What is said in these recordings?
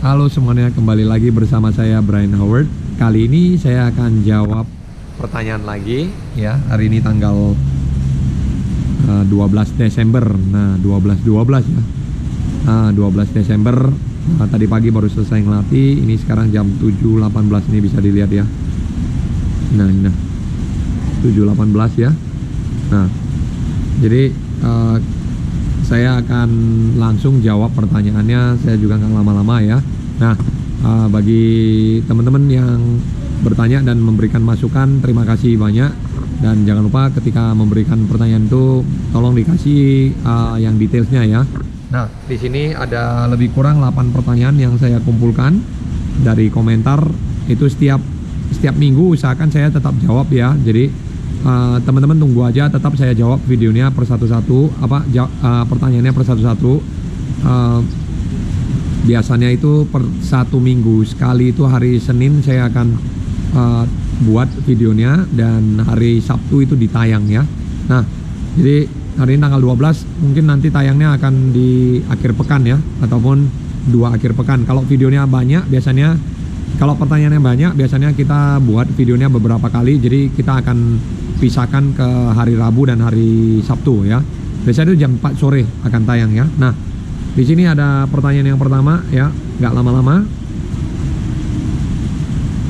Halo semuanya, kembali lagi bersama saya Brian Howard. Kali ini saya akan jawab pertanyaan lagi ya. Hari ini tanggal 12 Desember. Nah, 12 ya. 12 Desember. Tadi pagi baru selesai ngelatih. Ini sekarang jam 7.18 ini bisa dilihat ya. Nah, 7.18 ya. Nah, jadi saya akan langsung jawab pertanyaannya. Saya juga nggak lama-lama ya. Nah, bagi teman-teman yang bertanya dan memberikan masukan, terima kasih banyak. Dan jangan lupa ketika memberikan pertanyaan itu, tolong dikasih yang detailsnya ya. Nah, di sini ada lebih kurang 8 pertanyaan yang saya kumpulkan dari komentar. Itu setiap minggu usahakan saya tetap jawab ya. Jadi teman-teman tunggu aja, tetap saya jawab videonya per satu-satu, pertanyaannya per satu-satu. Biasanya itu per 1 minggu sekali, itu hari Senin saya akan buat videonya dan hari Sabtu itu ditayang ya. Nah, jadi hari ini tanggal 12, mungkin nanti tayangnya akan di akhir pekan ya, ataupun 2 akhir pekan. Kalau videonya banyak, biasanya kalau pertanyaannya banyak, biasanya kita buat videonya beberapa kali. Jadi kita akan pisahkan ke hari Rabu dan hari Sabtu ya. Biasanya itu jam 4 sore akan tayang ya. Nah, di sini ada pertanyaan yang pertama ya, nggak lama-lama.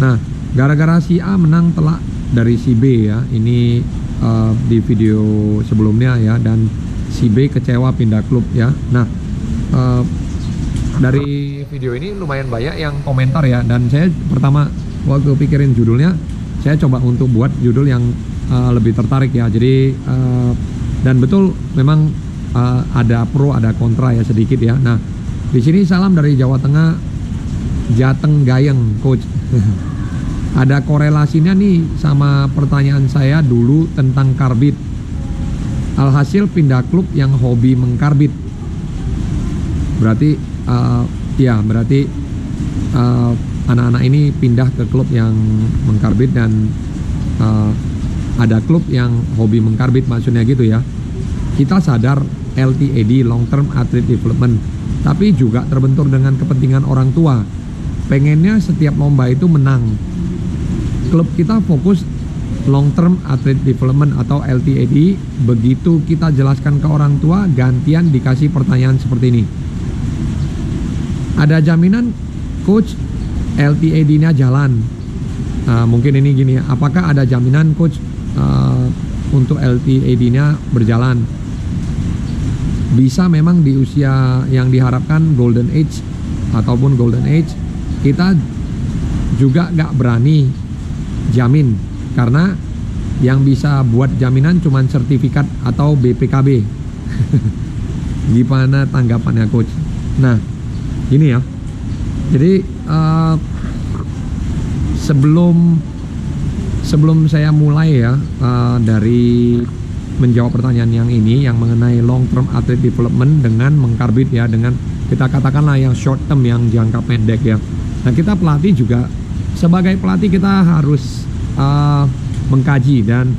Nah, gara-gara si A menang telak dari si B ya. Ini di video sebelumnya ya, dan si B kecewa pindah klub ya. Nah, dari video ini lumayan banyak yang komentar ya, dan saya pertama waktu pikirin judulnya, saya coba untuk buat judul yang lebih tertarik ya. Jadi dan betul memang ada pro ada kontra ya sedikit ya. Nah, di sini salam dari Jawa Tengah, Jateng Gayeng coach. Ada korelasinya nih sama pertanyaan saya dulu tentang karbit. Alhasil pindah klub yang hobi mengkarbit. Berarti berarti anak-anak ini pindah ke klub yang mengkarbit, dan ada klub yang hobi mengkarbit, maksudnya gitu ya. Kita sadar LTAD, long term athlete development, tapi juga terbentur dengan kepentingan orang tua. Pengennya setiap lomba itu menang. Klub kita fokus long term athlete development atau LTAD. Begitu kita jelaskan ke orang tua, gantian dikasih pertanyaan seperti ini. Ada jaminan coach LTAD-nya jalan? Mungkin ini gini, apakah ada jaminan coach untuk LTAD-nya berjalan? Bisa memang di usia yang diharapkan golden age ataupun golden age, kita juga nggak berani jamin, karena yang bisa buat jaminan cuman sertifikat atau BPKB. Gimana tanggapannya coach? Nah, gini ya. Jadi sebelum saya mulai ya dari menjawab pertanyaan yang ini, yang mengenai long term athlete development dengan mengkarbit ya, dengan kita katakanlah yang short term, yang jangka pendek ya. Nah, kita pelatih juga, sebagai pelatih kita harus mengkaji dan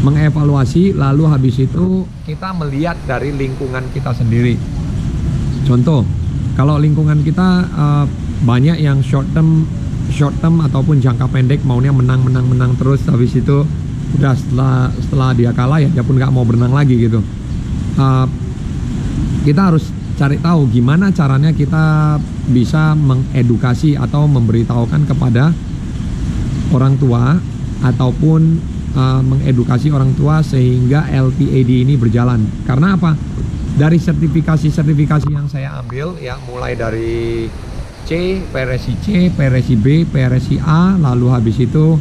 mengevaluasi, lalu habis itu kita melihat dari lingkungan kita sendiri. Contoh, kalau lingkungan kita banyak yang short term ataupun jangka pendek, maunya menang terus, habis itu udah setelah dia kalah ya dia pun nggak mau berenang lagi gitu. Kita harus cari tahu gimana caranya kita bisa mengedukasi atau memberitahukan kepada orang tua, ataupun mengedukasi orang tua sehingga LTAD ini berjalan. Karena apa? Dari sertifikasi yang saya ambil ya, mulai dari C, PRSI C, PRSI B, PRSI A, lalu habis itu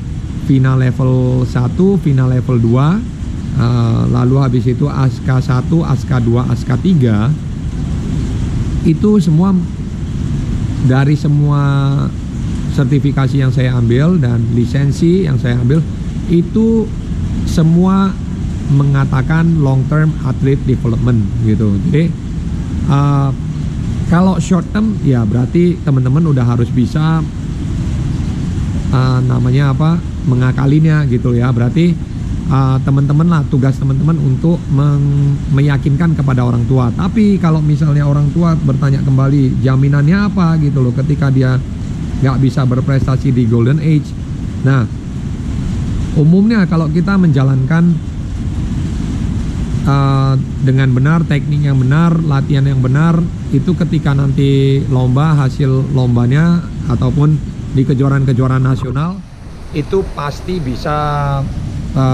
final level 1, final level 2, lalu habis itu ASKA 1, ASKA 2, ASKA 3. Itu semua, dari semua sertifikasi yang saya ambil dan lisensi yang saya ambil, itu semua mengatakan long term athlete development gitu. Jadi kalau short term ya berarti teman-teman udah harus bisa namanya apa, mengakalinya gitu ya. Berarti teman-teman lah, tugas teman-teman untuk meyakinkan kepada orang tua. Tapi kalau misalnya orang tua bertanya kembali, jaminannya apa gitu loh ketika dia nggak bisa berprestasi di golden age. Nah, umumnya kalau kita menjalankan dengan benar, teknik yang benar, latihan yang benar, itu ketika nanti lomba, hasil lombanya ataupun di kejuaraan-kejuaraan nasional itu pasti bisa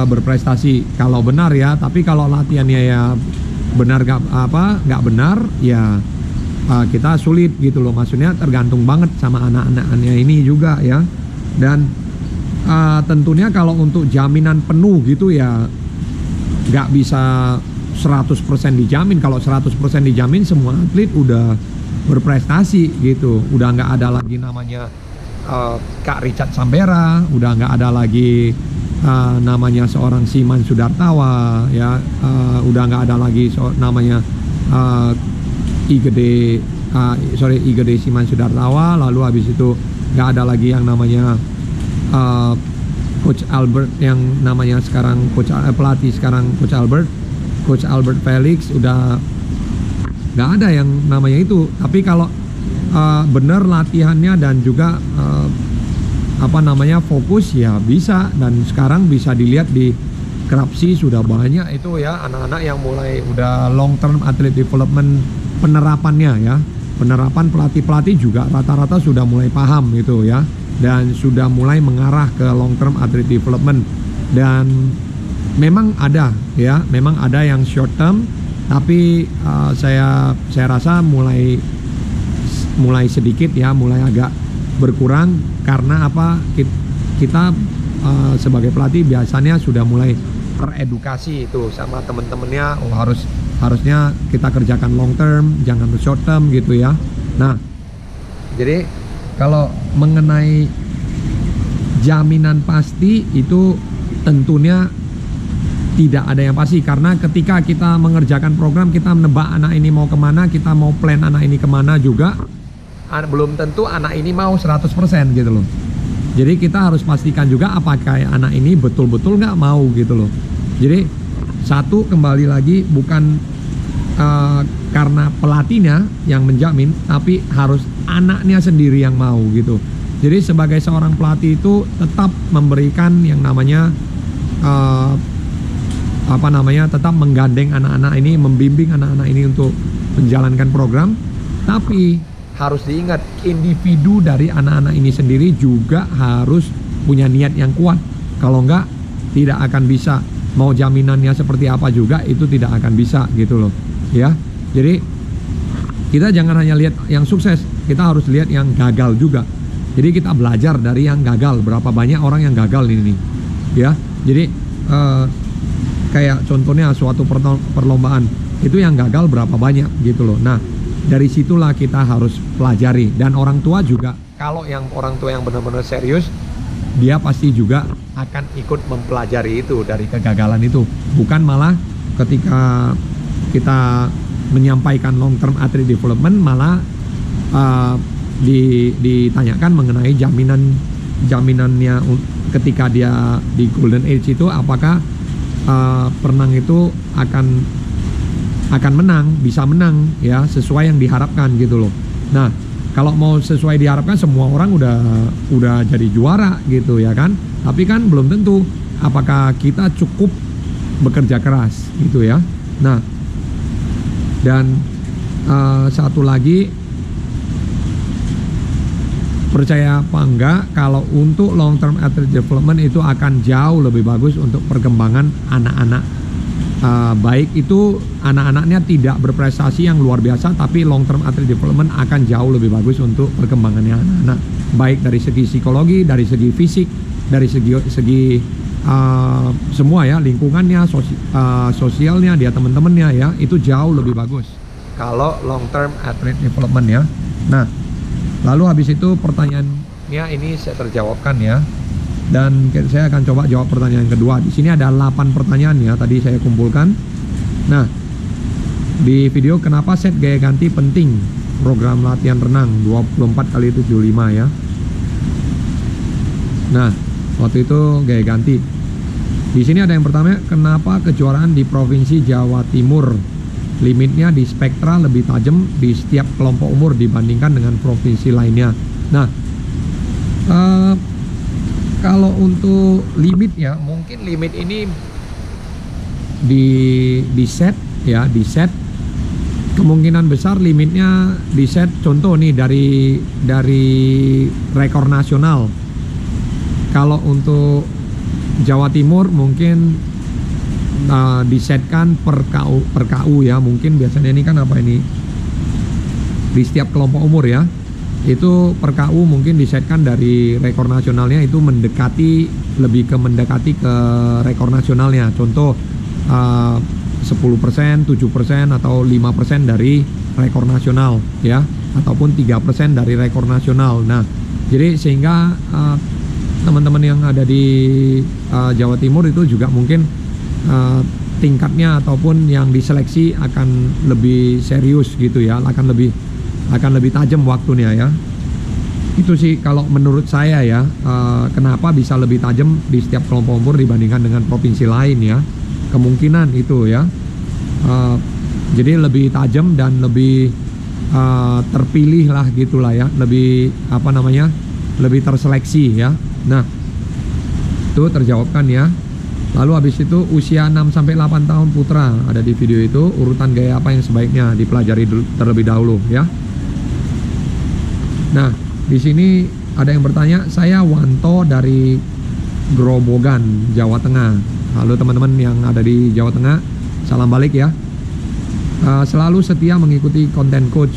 berprestasi kalau benar ya. Tapi kalau latihannya ya benar nggak benar ya, kita sulit gitu loh. Maksudnya tergantung banget sama anak-anaknya ini juga ya. Dan tentunya kalau untuk jaminan penuh gitu ya nggak bisa 100% dijamin. Kalau 100% dijamin semua atlet udah berprestasi gitu, udah nggak ada lagi namanya Kak Richard Sambera, udah nggak ada lagi namanya seorang Siman Sudartawa ya, udah nggak ada lagi namanya Igede Siman Sudartawa. Lalu habis itu nggak ada lagi yang namanya Coach Albert, yang namanya sekarang pelatih sekarang Coach Albert Felix, udah nggak ada yang namanya itu. Tapi kalau benar latihannya dan juga fokus ya bisa. Dan sekarang bisa dilihat di Krapsi sudah banyak itu ya anak-anak yang mulai udah long term athlete development penerapannya ya. Penerapan pelatih-pelatih juga rata-rata sudah mulai paham gitu ya, dan sudah mulai mengarah ke long term athlete development. Dan memang ada yang short term, tapi saya rasa mulai sedikit ya, mulai agak berkurang. Karena apa? Kita sebagai pelatih biasanya sudah mulai teredukasi itu sama temen-temennya. Harusnya kita kerjakan long term, jangan short term gitu ya. Nah, jadi kalau mengenai jaminan pasti itu tentunya tidak ada yang pasti, karena ketika kita mengerjakan program, kita menebak anak ini mau kemana, kita mau plan anak ini kemana juga, belum tentu anak ini mau 100% gitu loh. Jadi kita harus pastikan juga apakah anak ini betul-betul nggak mau gitu loh. Jadi satu, kembali lagi, bukan karena pelatihnya yang menjamin, tapi harus anaknya sendiri yang mau gitu. Jadi sebagai seorang pelatih itu tetap memberikan yang namanya tetap menggandeng anak-anak ini, membimbing anak-anak ini untuk menjalankan program. Tapi harus diingat, individu dari anak-anak ini sendiri juga harus punya niat yang kuat. Kalau enggak, tidak akan bisa. Mau jaminannya seperti apa juga itu tidak akan bisa gitu loh ya. Jadi kita jangan hanya lihat yang sukses, kita harus lihat yang gagal juga. Jadi kita belajar dari yang gagal. Berapa banyak orang yang gagal ini ya. Jadi kayak contohnya suatu perlombaan itu yang gagal berapa banyak gitu loh. Nah, dari situlah kita harus pelajari. Dan orang tua juga, kalau yang orang tua yang benar-benar serius, dia pasti juga akan ikut mempelajari itu dari kegagalan itu. Bukan malah ketika kita menyampaikan long term athlete development malah ditanyakan mengenai jaminannya ketika dia di golden age itu, apakah perenang itu akan menang, bisa menang ya sesuai yang diharapkan gitu loh. Nah, kalau mau sesuai diharapkan, semua orang udah jadi juara gitu ya kan. Tapi kan belum tentu apakah kita cukup bekerja keras gitu ya. Nah, dan satu lagi, percaya apa enggak, kalau untuk long term athlete development itu akan jauh lebih bagus untuk perkembangan anak-anak. Baik itu anak-anaknya tidak berprestasi yang luar biasa, tapi long term athlete development akan jauh lebih bagus untuk perkembangannya anak-anak, baik dari segi psikologi, dari segi fisik, dari segi semua ya, lingkungannya, sosialnya dia, teman-temannya ya, itu jauh lebih bagus kalau long term athlete development ya. Nah, lalu habis itu pertanyaannya ini saya terjawabkan ya. Dan saya akan coba jawab pertanyaan kedua. Di sini ada 8 pertanyaan ya, tadi saya kumpulkan. Nah, di video kenapa set gaya ganti penting program latihan renang 24x75 ya. Nah, waktu itu gaya ganti. Di sini ada yang pertama, kenapa kejuaraan di Provinsi Jawa Timur limitnya di spektra lebih tajam di setiap kelompok umur dibandingkan dengan provinsi lainnya? Nah, kalau untuk limit ya, mungkin limit ini di set ya, di set. Kemungkinan besar limitnya di set, contoh nih dari rekor nasional. Kalau untuk Jawa Timur mungkin disetkan per KU ya, mungkin biasanya ini kan apa ini di setiap kelompok umur ya, itu per KU mungkin disetkan dari rekor nasionalnya itu lebih mendekati ke rekor nasionalnya, contoh 10%, 7% atau 5% dari rekor nasional ya, ataupun 3% dari rekor nasional. Nah, jadi sehingga teman-teman yang ada di Jawa Timur itu juga mungkin tingkatnya ataupun yang diseleksi akan lebih serius gitu ya, akan lebih tajam waktunya ya. Itu sih kalau menurut saya ya, kenapa bisa lebih tajam di setiap kelompok umur dibandingkan dengan provinsi lain ya, kemungkinan itu ya. Jadi lebih tajam dan lebih terpilih lah gitulah ya, lebih lebih terseleksi ya. Nah, itu terjawabkan ya. Lalu habis itu usia 6-8 tahun putra, ada di video itu, urutan gaya apa yang sebaiknya dipelajari terlebih dahulu ya. Nah, di sini ada yang bertanya, saya Wanto dari Grobogan, Jawa Tengah. Halo teman-teman yang ada di Jawa Tengah, salam balik ya. Selalu setia mengikuti konten coach.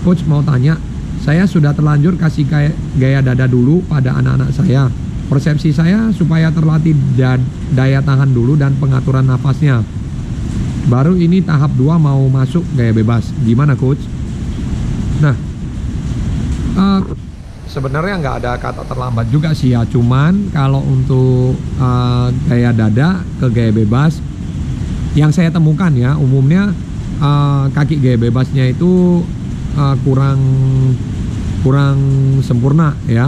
Coach mau tanya, saya sudah terlanjur kasih gaya dada dulu pada anak-anak saya. Persepsi saya supaya terlatih daya tahan dulu dan pengaturan nafasnya. Baru ini tahap 2 mau masuk gaya bebas. Gimana coach? Nah, sebenarnya nggak ada kata terlambat juga sih ya. Cuman kalau untuk gaya dada ke gaya bebas, yang saya temukan ya, umumnya kaki gaya bebasnya itu kurang sempurna ya.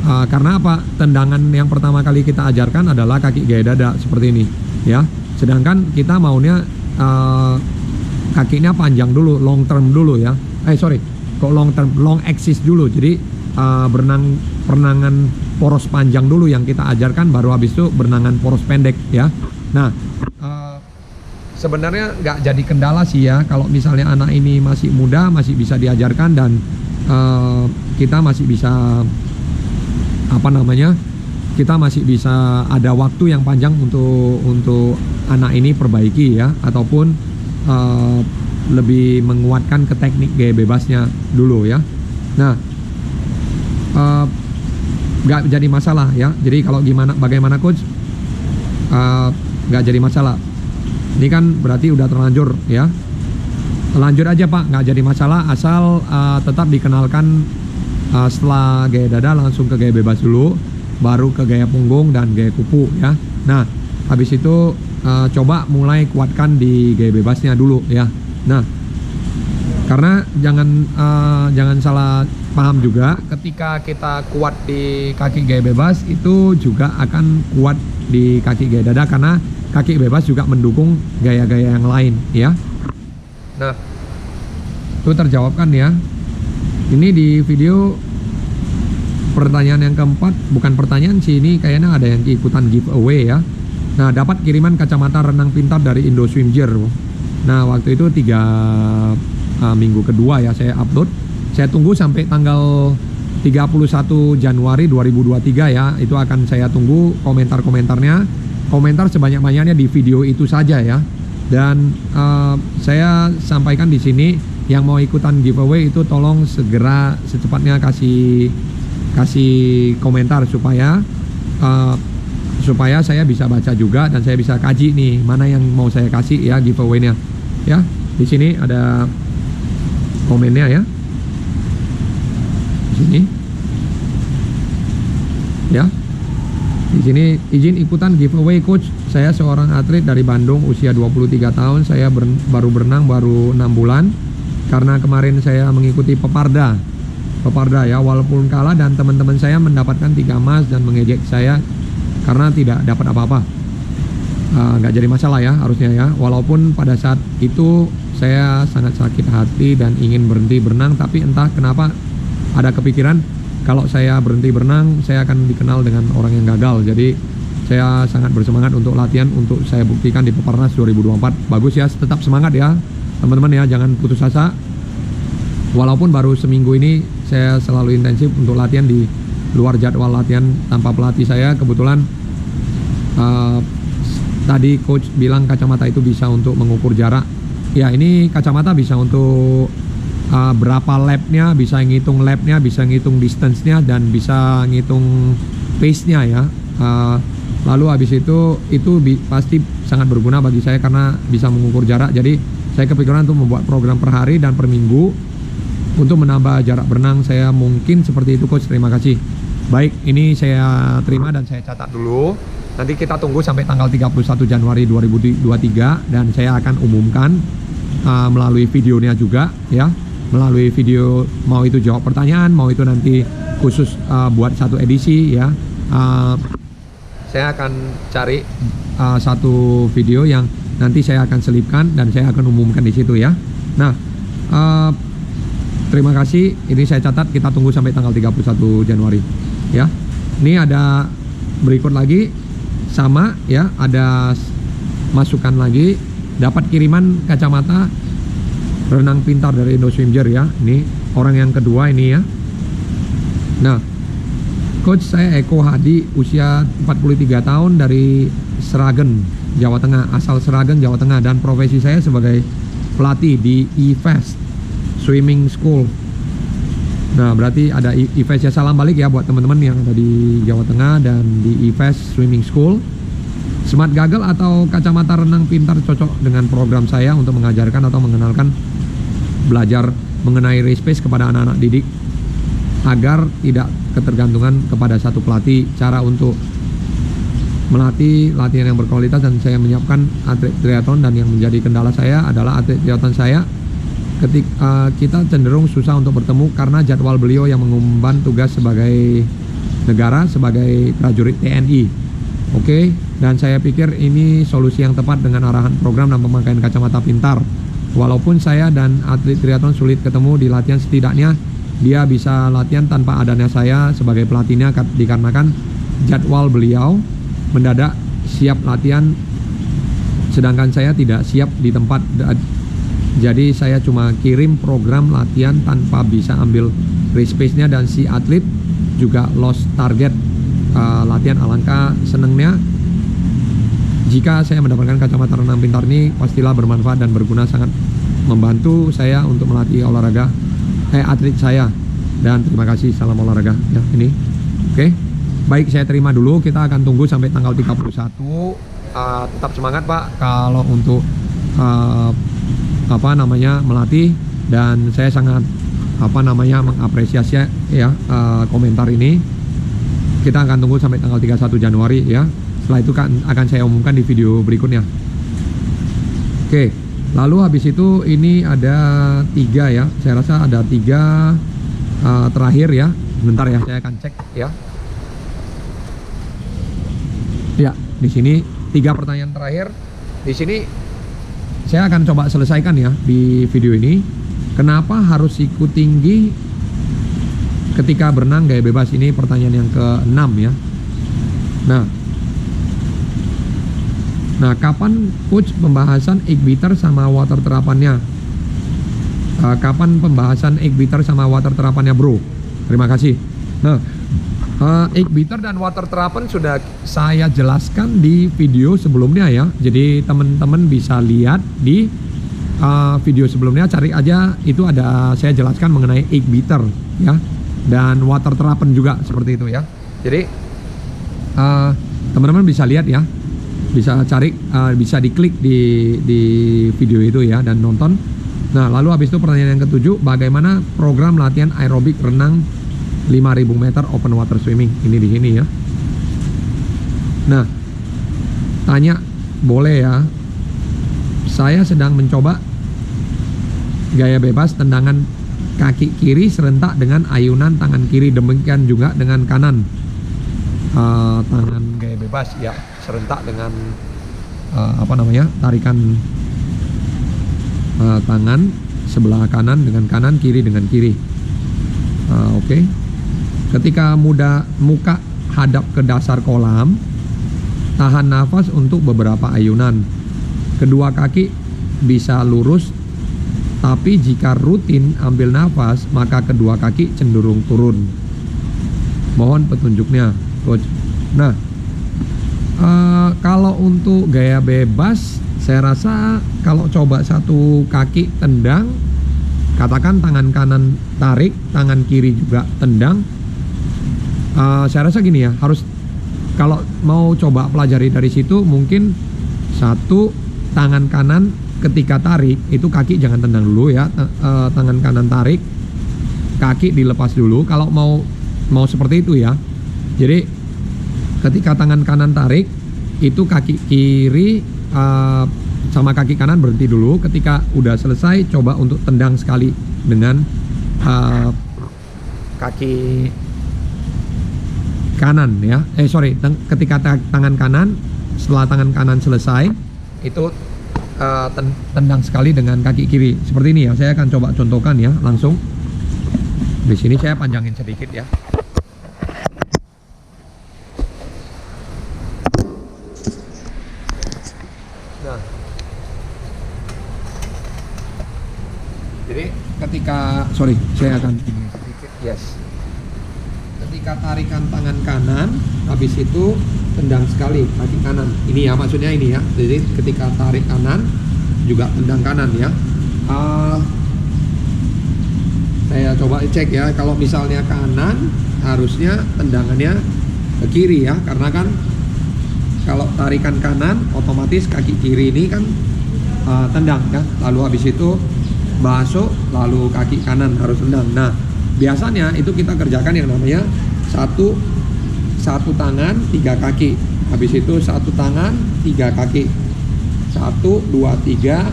Karena apa? Tendangan yang pertama kali kita ajarkan adalah kaki gaya dada seperti ini ya. Sedangkan kita maunya kakinya panjang dulu, long term dulu ya. Kok long term, long axis dulu. Jadi berenangan poros panjang dulu yang kita ajarkan, baru habis itu berenangan poros pendek ya. Nah, sebenarnya nggak jadi kendala sih ya, kalau misalnya anak ini masih muda, masih bisa diajarkan dan kita masih bisa kita masih bisa ada waktu yang panjang untuk anak ini perbaiki ya, ataupun lebih menguatkan ke teknik gaya bebasnya dulu ya. Nah, nggak jadi masalah ya. Jadi kalau bagaimana coach, nggak jadi masalah. Ini kan berarti udah terlanjur ya. Lanjut aja Pak, nggak jadi masalah, asal tetap dikenalkan setelah gaya dada langsung ke gaya bebas dulu, baru ke gaya punggung dan gaya kupu ya. Nah, habis itu coba mulai kuatkan di gaya bebasnya dulu ya. Nah, karena jangan salah paham juga, ketika kita kuat di kaki gaya bebas itu juga akan kuat di kaki gaya dada, karena kaki bebas juga mendukung gaya-gaya yang lain ya. Nah, itu terjawabkan ya. Ini di video pertanyaan yang keempat, bukan pertanyaan sih, ini kayaknya ada yang ikutan giveaway ya. Nah, dapat kiriman kacamata renang pintar dari Indo Swim Gear. Nah, waktu itu 3 minggu kedua ya saya upload. Saya tunggu sampai tanggal 31 Januari 2023 ya. Itu akan saya tunggu komentar-komentarnya. Komentar sebanyak-banyaknya di video itu saja ya. Dan saya sampaikan di sini, yang mau ikutan giveaway itu tolong segera secepatnya kasih komentar supaya saya bisa baca juga dan saya bisa kaji nih mana yang mau saya kasih ya giveaway-nya ya. Di sini ada komennya ya, di sini ya. Di sini, izin ikutan giveaway coach. Saya seorang atlet dari Bandung, usia 23 tahun. Saya baru berenang 6 bulan. Karena kemarin saya mengikuti Peparda ya, walaupun kalah dan teman-teman saya mendapatkan 3 emas dan mengejek saya karena tidak dapat apa-apa. nggak jadi masalah ya harusnya ya. Walaupun pada saat itu saya sangat sakit hati dan ingin berhenti berenang, tapi entah kenapa ada kepikiran kalau saya berhenti berenang saya akan dikenal dengan orang yang gagal. Jadi saya sangat bersemangat untuk latihan, untuk saya buktikan di Peparnas 2024. Bagus ya, tetap semangat ya teman-teman ya, jangan putus asa. Walaupun baru seminggu ini saya selalu intensif untuk latihan di luar jadwal latihan tanpa pelatih saya. Kebetulan tadi coach bilang kacamata itu bisa untuk mengukur jarak. Ya, ini kacamata bisa untuk berapa lapnya, bisa ngitung lapnya, bisa ngitung distance-nya, dan bisa ngitung pace-nya ya. Lalu habis itu pasti sangat berguna bagi saya karena bisa mengukur jarak. Jadi saya kepikiran untuk membuat program per hari dan per minggu untuk menambah jarak berenang saya. Mungkin seperti itu coach, terima kasih. Baik, ini saya terima dan saya catat dulu. Nanti kita tunggu sampai tanggal 31 Januari 2023 dan saya akan umumkan melalui videonya juga ya. Melalui video, mau itu jawab pertanyaan, mau itu nanti khusus buat satu edisi ya. Saya akan cari satu video yang nanti saya akan selipkan dan saya akan umumkan di situ ya. Nah, terima kasih. Ini saya catat, kita tunggu sampai tanggal 31 Januari ya. Ini ada berikut lagi sama ya, ada masukan lagi, dapat kiriman kacamata renang pintar dari Indoswimjer ya. Ini orang yang kedua ini ya. Nah, coach, saya Eko Hadi, usia 43 tahun dari Seragen, Jawa Tengah, asal Seragen, Jawa Tengah, dan profesi saya sebagai pelatih di IFES Swimming School. Nah, berarti ada IFES ya, salam balik ya buat teman-teman yang ada di Jawa Tengah dan di IFES Swimming School. Smart Gaggle atau kacamata renang pintar cocok dengan program saya untuk mengajarkan atau mengenalkan belajar mengenai race pace kepada anak-anak didik agar tidak ketergantungan kepada satu pelatih. Cara untuk melatih latihan yang berkualitas, dan saya menyiapkan atlet triathlon, dan yang menjadi kendala saya adalah atlet triathlon saya ketika kita cenderung susah untuk bertemu karena jadwal beliau yang mengemban tugas sebagai negara, sebagai prajurit TNI. Oke, dan saya pikir ini solusi yang tepat dengan arahan program dan pemakaian kacamata pintar. Walaupun saya dan atlet triathlon sulit ketemu di latihan, setidaknya dia bisa latihan tanpa adanya saya sebagai pelatihnya, dikarenakan jadwal beliau mendadak siap latihan sedangkan saya tidak siap di tempat. Jadi saya cuma kirim program latihan tanpa bisa ambil race pace-nya, dan si atlet juga lost target latihan. Alangkah senangnya jika saya mendapatkan kacamata renang pintar ini, pastilah bermanfaat dan berguna, sangat membantu saya untuk melatih olahraga atlet saya. Dan terima kasih, salam olahraga ya ini. Oke. Baik, saya terima dulu. Kita akan tunggu sampai tanggal 31. Tetap semangat Pak kalau untuk melatih, dan saya sangat mengapresiasi ya komentar ini. Kita akan tunggu sampai tanggal 31 Januari ya. Setelah itu akan saya umumkan di video berikutnya. Oke, lalu habis itu ini ada 3 ya. Saya rasa ada 3 terakhir ya. Bentar ya, saya akan cek ya. Ya, di sini 3 pertanyaan terakhir. Di sini saya akan coba selesaikan ya di video ini. Kenapa harus siku tinggi ketika berenang gaya bebas? Ini pertanyaan yang ke-6 ya. Nah, kapan coach pembahasan egg beater sama water terapannya? Kapan pembahasan egg beater sama water terapannya, bro? Terima kasih. Nah, egg beater dan water terapan sudah saya jelaskan di video sebelumnya ya. Jadi teman-teman bisa lihat di video sebelumnya, cari aja, itu ada saya jelaskan mengenai egg beater ya, dan water terapan juga seperti itu ya. Jadi teman-teman bisa lihat ya, bisa cari, bisa diklik di video itu ya dan nonton. Nah, lalu habis itu pertanyaan yang ke-7, bagaimana program latihan aerobik renang 5.000 meter open water swimming? Ini di sini ya. Nah, tanya boleh ya. Saya sedang mencoba gaya bebas tendangan kaki kiri serentak dengan ayunan tangan kiri, demikian juga dengan kanan. Tangan gaya bebas ya, serentak dengan tarikan tangan sebelah kanan dengan kanan, kiri dengan kiri. Oke. Ketika muka hadap ke dasar kolam, tahan nafas untuk beberapa ayunan. Kedua kaki bisa lurus, tapi jika rutin ambil nafas, maka kedua kaki cenderung turun. Mohon petunjuknya, Coach. Nah, kalau untuk gaya bebas, saya rasa kalau coba satu kaki tendang, katakan tangan kanan tarik, tangan kiri juga tendang. Saya rasa gini ya, harus kalau mau coba pelajari dari situ, mungkin satu, tangan kanan ketika tarik itu kaki jangan tendang dulu ya, tangan kanan tarik, kaki dilepas dulu. Kalau mau seperti itu ya. Jadi ketika tangan kanan tarik itu kaki kiri sama kaki kanan berhenti dulu. Ketika udah selesai, coba untuk tendang sekali dengan kaki kanan ya. Ketika tangan kanan, setelah tangan kanan selesai itu tendang sekali dengan kaki kiri. Seperti ini ya. Saya akan coba contohkan ya langsung. Di sini saya panjangin sedikit ya. Nah, jadi ketika saya akan sedikit. Yes. Ketika tarikan tangan kanan, habis itu tendang sekali kaki kanan. Ini ya, maksudnya ini ya. Jadi ketika tarik kanan juga tendang kanan ya. Saya coba cek ya. Kalau misalnya kanan, harusnya tendangannya ke kiri ya, karena kan kalau tarikan kanan otomatis kaki kiri ini kan tendang ya. Lalu habis itu basuh, lalu kaki kanan harus tendang. Nah, biasanya itu kita kerjakan yang namanya satu tangan tiga kaki. Habis itu satu tangan tiga kaki. 1, 2, 3,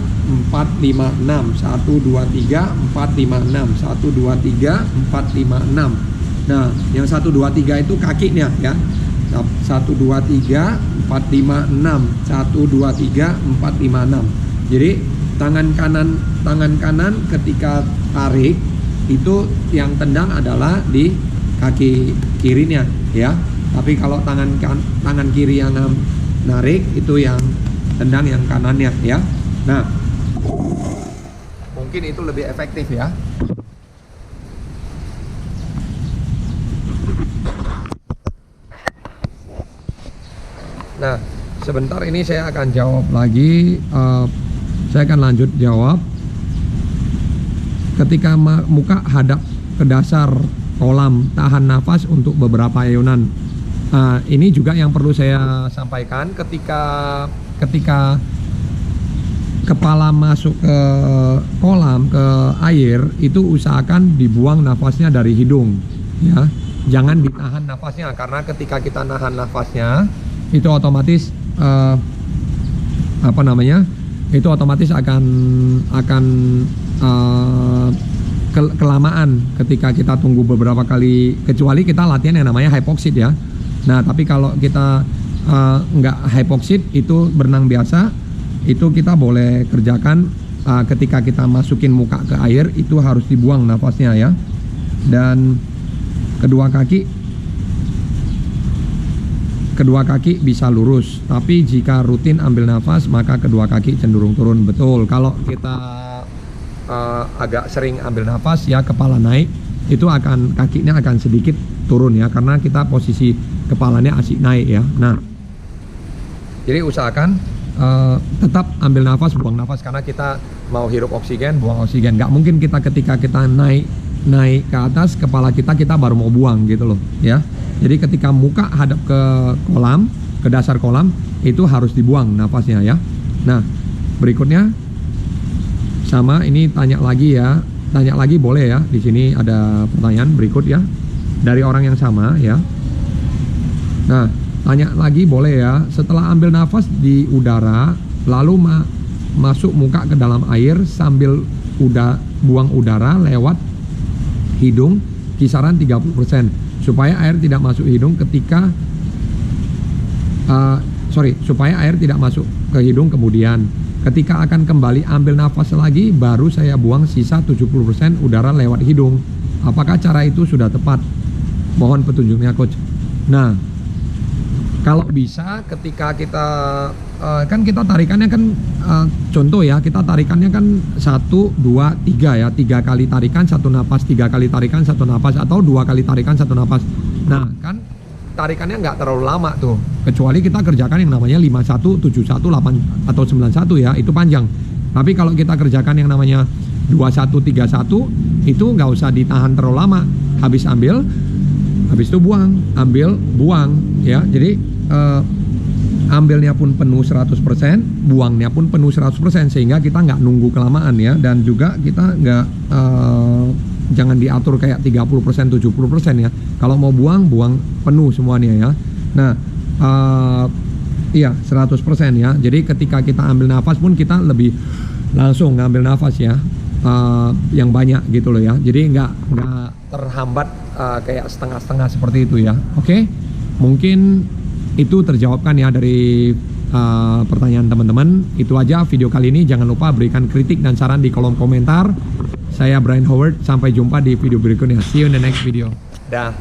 4, 5, 6. 1, 2, 3, 4, 5, 6. 1, 2, 3, 4, 5, 6. Nah, yang 1, 2, 3 itu kakinya ya. 1, 2, 3, 4, 5, 6. 1, 2, 3, 4, 5, 6. Jadi tangan kanan ketika tarik itu yang tendang adalah di kaki kirinya ya. Tapi kalau tangan kiri yang narik itu yang tendang yang kanannya ya. Nah, mungkin itu lebih efektif ya. Nah, sebentar ini saya akan jawab lagi. Saya akan lanjut jawab. Ketika muka hadap ke dasar kolam, tahan nafas untuk beberapa ayunan. Ini juga yang perlu saya sampaikan. Ketika kepala masuk ke kolam, ke air, itu usahakan dibuang nafasnya dari hidung ya. Jangan ditahan nafasnya, karena ketika kita nahan nafasnya itu otomatis itu otomatis akan kelamaan ketika kita tunggu beberapa kali, kecuali kita latihan yang namanya hypoxia ya. Nah, tapi kalau kita nggak hypoxia, itu berenang biasa, itu kita boleh kerjakan ketika kita masukin muka ke air, itu harus dibuang nafasnya ya. Dan kedua kaki bisa lurus, tapi jika rutin ambil nafas, maka kedua kaki cenderung turun. Betul, kalau kita agak sering ambil nafas ya, kepala naik, itu kakinya akan sedikit turun ya, karena kita posisi kepalanya asik naik ya. Nah, jadi usahakan tetap ambil nafas, buang nafas, karena kita mau hirup oksigen, buang oksigen. Nggak mungkin ketika kita naik ke atas, kepala kita baru mau buang gitu loh ya. Jadi ketika muka hadap ke kolam, ke dasar kolam, itu harus dibuang nafasnya ya. Nah, berikutnya sama, ini tanya lagi boleh ya. Di sini ada pertanyaan berikut ya, dari orang yang sama ya. Nah, tanya lagi boleh ya. Setelah ambil nafas di udara, lalu masuk muka ke dalam air sambil buang udara lewat hidung kisaran 30%, supaya air tidak masuk hidung supaya air tidak masuk ke hidung kemudian. Ketika akan kembali ambil nafas lagi, baru saya buang sisa 70% udara lewat hidung. Apakah cara itu sudah tepat? Mohon petunjuknya coach. Nah, kalau bisa ketika kita kan kita tarikannya kan contoh ya, kita tarikannya kan 1, 2, 3 ya, 3 kali tarikan 1 napas, 3 kali tarikan 1 napas, atau 2 kali tarikan 1 napas. Nah kan tarikannya nggak terlalu lama tuh, kecuali kita kerjakan yang namanya 51, 71, 8 atau 91 ya, itu panjang. Tapi kalau kita kerjakan yang namanya 21, 31 itu nggak usah ditahan terlalu lama, habis ambil, habis itu buang, ambil, buang ya. Jadi ambilnya pun penuh 100%, buangnya pun penuh 100%, sehingga kita nggak nunggu kelamaan ya. Dan juga kita nggak jangan diatur kayak 30%, 70% ya. Kalau mau buang, buang penuh semuanya ya. Nah iya 100% ya. Jadi ketika kita ambil nafas pun kita lebih langsung ngambil nafas ya, yang banyak gitu loh ya. Jadi nggak terhambat kayak setengah-setengah seperti itu ya. Oke, mungkin itu terjawabkan ya dari pertanyaan teman-teman. Itu aja video kali ini. Jangan lupa berikan kritik dan saran di kolom komentar. Saya Brian Howard, sampai jumpa di video berikutnya. See you in the next video. Dah.